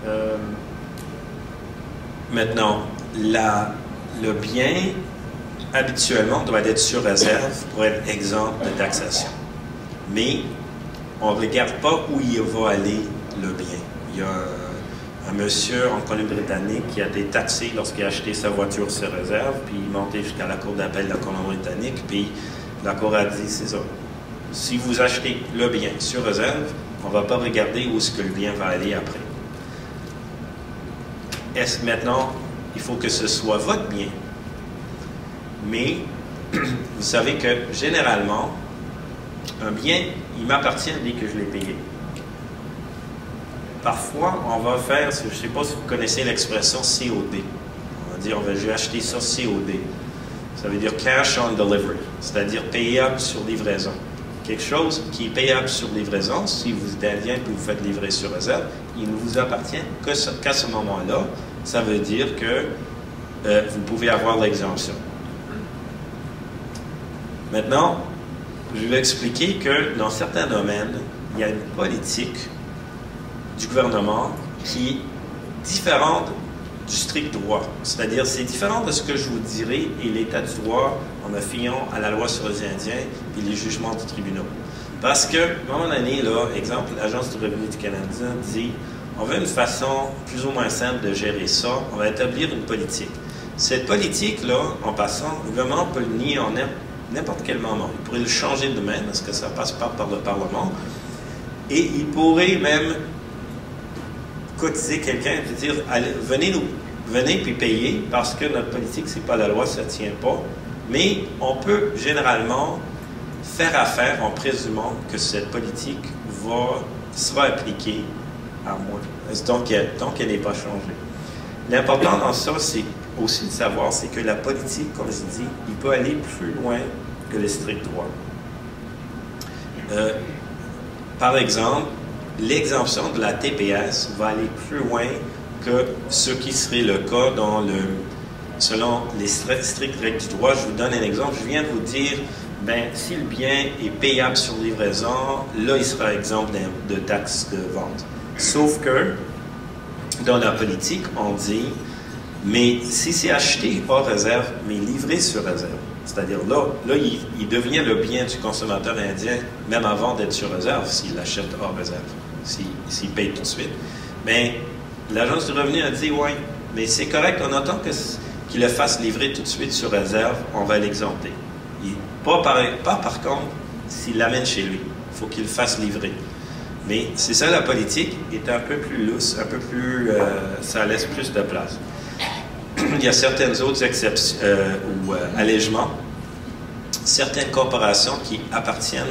Euh, Maintenant, le bien, habituellement, doit être sur réserve pour être exempt de taxation. Mais on ne regarde pas où il va aller le bien. Il y a un monsieur en Colombie-Britannique qui a été taxé lorsqu'il a acheté sa voiture sur réserve, puis il est monté jusqu'à la Cour d'appel de la Colombie-Britannique, puis la Cour a dit, c'est ça. Si vous achetez le bien sur réserve, on ne va pas regarder où est-ce que le bien va aller après. Est-ce que maintenant, il faut que ce soit votre bien? Mais, vous savez que, généralement, un bien, il m'appartient dès que je l'ai payé. Parfois, on va faire, je ne sais pas si vous connaissez l'expression COD. On va dire, je vais acheter ça COD. Ça veut dire Cash on Delivery, c'est-à-dire payable sur livraison. Quelque chose qui est payable sur livraison, si vous êtes indien et que vous faites livrer sur réserve, il ne vous appartient qu'à ce moment-là. Ça veut dire que vous pouvez avoir l'exemption. Maintenant, je vais expliquer que dans certains domaines, il y a une politique du gouvernement qui est différente du strict droit. C'est-à-dire, c'est différent de ce que je vous dirai et l'état du droit en me fiant à la loi sur les Indiens et les jugements du tribunal. Parce que, à un moment donné, là, exemple, l'Agence du revenu du Canada dit on veut une façon plus ou moins simple de gérer ça, on va établir une politique. Cette politique-là, en passant, le gouvernement peut le nier en n'importe quel moment. Il pourrait le changer demain parce que ça passe pas par le Parlement. Et il pourrait même cotiser quelqu'un et dire allez, venez puis payer parce que notre politique, c'est pas la loi, ça ne tient pas. Mais on peut généralement faire affaire en présumant que cette politique sera appliquée à moi. Donc elle n'est pas changée. L'important dans ça, c'est aussi de savoir, c'est que la politique, comme je dis, il peut aller plus loin que le strict droit. Par exemple, l'exemption de la TPS va aller plus loin que ce qui serait le cas selon les strictes règles du droit. Je vous donne un exemple. Je viens de vous dire, si le bien est payable sur livraison, là, il sera exempt de taxes de vente. Sauf que, dans la politique, on dit, mais si c'est acheté hors réserve, mais livré sur réserve, c'est-à-dire là il devient le bien du consommateur indien, même avant d'être sur réserve, s'il l'achète hors réserve, s'il paye tout de suite. Mais l'Agence du revenu a dit, oui, mais c'est correct, on attend qu'il le fasse livrer tout de suite sur réserve, on va l'exempter. Pas par contre, s'il l'amène chez lui, il faut qu'il le fasse livrer. Mais c'est ça, la politique est un peu plus lousse, un peu plus, ça laisse plus de place. Il y a certaines autres exceptions ou allègements. Certaines corporations qui appartiennent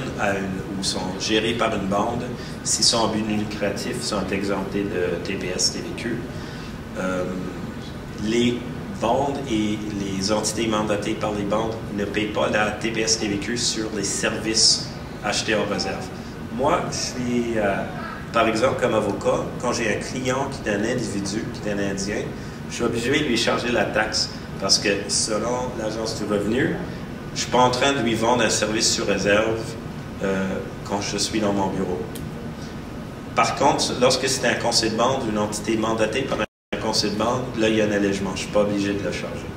ou sont gérées par une bande, s'ils sont en but lucratif, sont exemptés de TPS, TVQ. Les bandes et les entités mandatées par les bandes ne payent pas la TPS, TVQ sur les services achetés en réserve. Moi, je suis, par exemple, comme avocat, quand j'ai un client qui est un individu, qui est un Indien, je suis obligé de lui charger la taxe parce que, selon l'Agence du revenu, je ne suis pas en train de lui vendre un service sur réserve quand je suis dans mon bureau. Par contre, lorsque c'est un conseil de bande, une entité mandatée par un conseil de bande, là, il y a un allègement. Je ne suis pas obligé de le charger.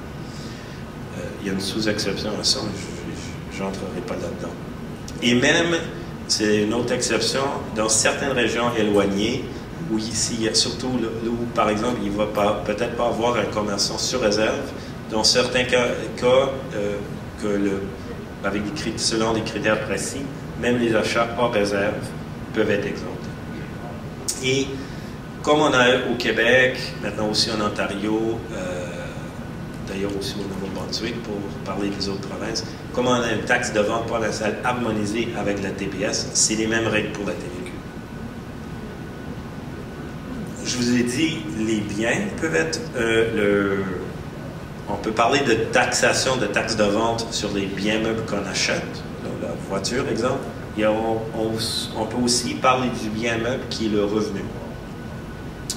Il y a une sous-exception à ça, mais je n'entrerai pas là-dedans. Et même, c'est une autre exception, dans certaines régions éloignées, où ici, surtout où, par exemple, il ne va peut-être pas avoir un commerçant sur réserve, dans certains cas selon des critères précis, même les achats hors réserve peuvent être exemptés. Et comme on a au Québec, maintenant aussi en Ontario, d'ailleurs aussi au Nouveau-Brunswick pour parler des autres provinces, comme on a une taxe de vente provinciale harmonisée avec la TPS, c'est les mêmes règles pour la TVQ. Je vous ai dit, les biens peuvent être on peut parler de taxation, de taxe de vente sur les biens meubles qu'on achète, la voiture, exemple. On peut aussi parler du bien meuble qui est le revenu.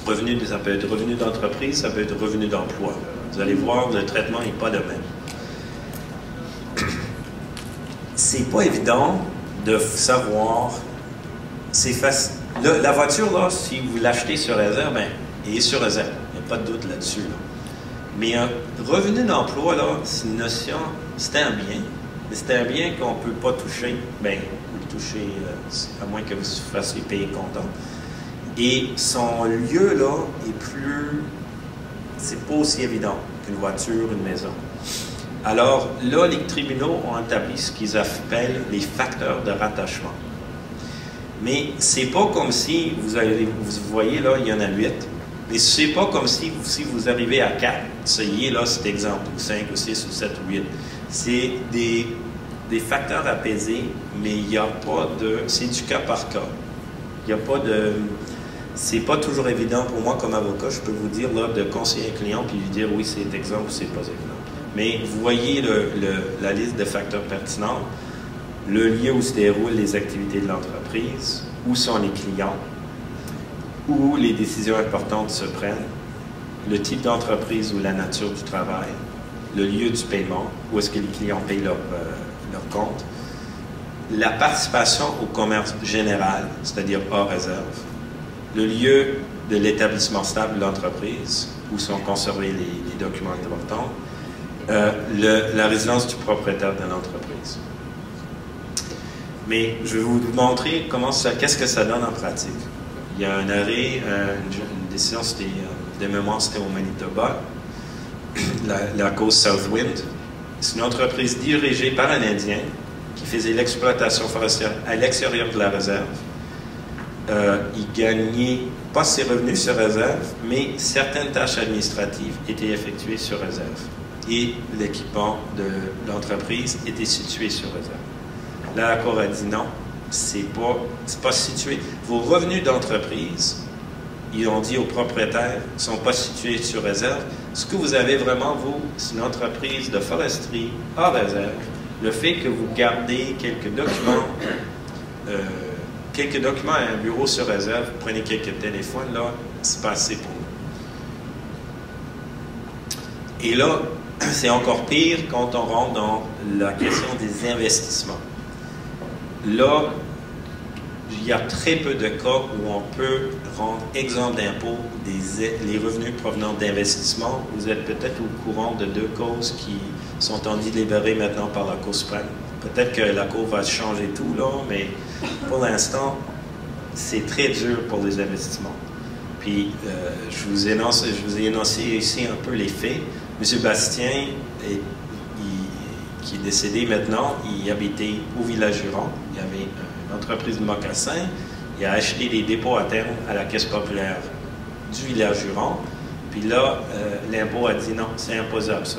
Revenu, ça peut être revenu d'entreprise, ça peut être revenu d'emploi. Vous allez voir, le traitement n'est pas le même. C'est pas évident de savoir. C'est facile. La voiture, là, si vous l'achetez sur réserve, et sur réserve. Il n'y a pas de doute là-dessus. Là. Mais un revenu d'emploi, là, c'est une notion, c'est un bien, mais c'est un bien qu'on ne peut pas toucher. Bien, vous le touchez, à moins que vous fassiez payer comptant. Et son lieu, là, est plus... c'est pas aussi évident qu'une voiture, une maison. Alors, là, les tribunaux ont établi ce qu'ils appellent les facteurs de rattachement. Mais c'est pas comme si, vous voyez, là, il y en a 8, mais c'est pas comme si vous arrivez à 4, essayez, là, cet exemple, ou 5, ou 6, ou 7, ou 8. C'est des facteurs apaisés, mais il n'y a pas de... c'est du cas par cas. Il n'y a pas de... c'est pas toujours évident pour moi, comme avocat, je peux vous dire, là, de conseiller un client, puis lui dire, oui, c'est exemple ou c'est pas évident. Mais vous voyez la liste de facteurs pertinents, le lieu où se déroulent les activités de l'entreprise, où sont les clients, où les décisions importantes se prennent, le type d'entreprise ou la nature du travail, le lieu du paiement, où est-ce que les clients payent leur compte, la participation au commerce général, c'est-à-dire hors réserve, le lieu de l'établissement stable de l'entreprise, où sont conservés les documents importants, la résidence du propriétaire de l'entreprise. Mais je vais vous montrer qu'est-ce que ça donne en pratique. Il y a un arrêt, une décision, de mémoire, c'était au Manitoba, la cause Southwind. C'est une entreprise dirigée par un Indien qui faisait l'exploitation forestière à l'extérieur de la réserve. Il gagnait pas ses revenus sur réserve, mais certaines tâches administratives étaient effectuées sur réserve. Et l'équipement de l'entreprise était situé sur réserve. Là, la Cour a dit non, c'est pas situé. Vos revenus d'entreprise, ils ont dit aux propriétaires, ne sont pas situés sur réserve. Ce que vous avez vraiment, vous, c'est une entreprise de foresterie hors réserve. Le fait que vous gardez quelques documents à un bureau sur réserve, vous prenez quelques téléphones, là, c'est pas assez pour nous. Et là, c'est encore pire quand on rentre dans la question des investissements. Là, il y a très peu de cas où on peut rendre exempt d'impôt les revenus provenant d'investissements. Vous êtes peut-être au courant de 2 causes qui sont en délibéré maintenant par la Cour suprême. Peut-être que la Cour va changer tout, là, mais pour l'instant, c'est très dur pour les investissements. Puis, je vous ai énoncé ici un peu les faits. M. Bastien, qui est décédé maintenant, il habitait au Village-Huron. Il y avait une entreprise de mocassins. Il a acheté des dépôts à terme à la Caisse populaire du Village-Huron. Puis là, l'impôt a dit non, c'est imposable ça.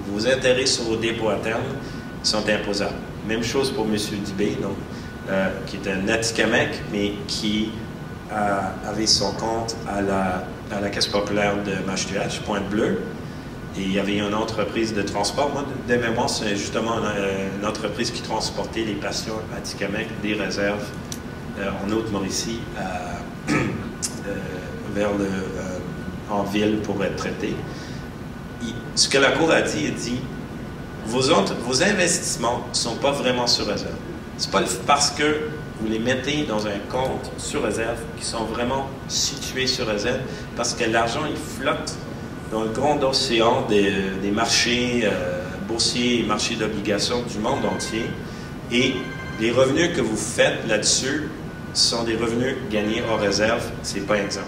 Vos intérêts sur vos dépôts à terme sont imposables. Même chose pour M. Dubé, donc, qui est un Atikamekw, mais qui avait son compte à la Caisse populaire de Machetuach, Pointe-Bleue. Et il y avait une entreprise de transport. Moi, de mémoire, c'est justement une entreprise qui transportait les patients à Atikamekw des réserves en Haute-Mauricie en ville pour être traités. Ce que la Cour a dit, elle dit vos investissements ne sont pas vraiment sur réserve. Ce n'est pas parce que vous les mettez dans un compte sur réserve qui sont vraiment situés sur réserve, parce que l'argent, il flotte dans le grand océan des marchés boursiers et marchés d'obligations du monde entier. Et les revenus que vous faites là-dessus sont des revenus gagnés hors réserve, ce n'est pas exempt.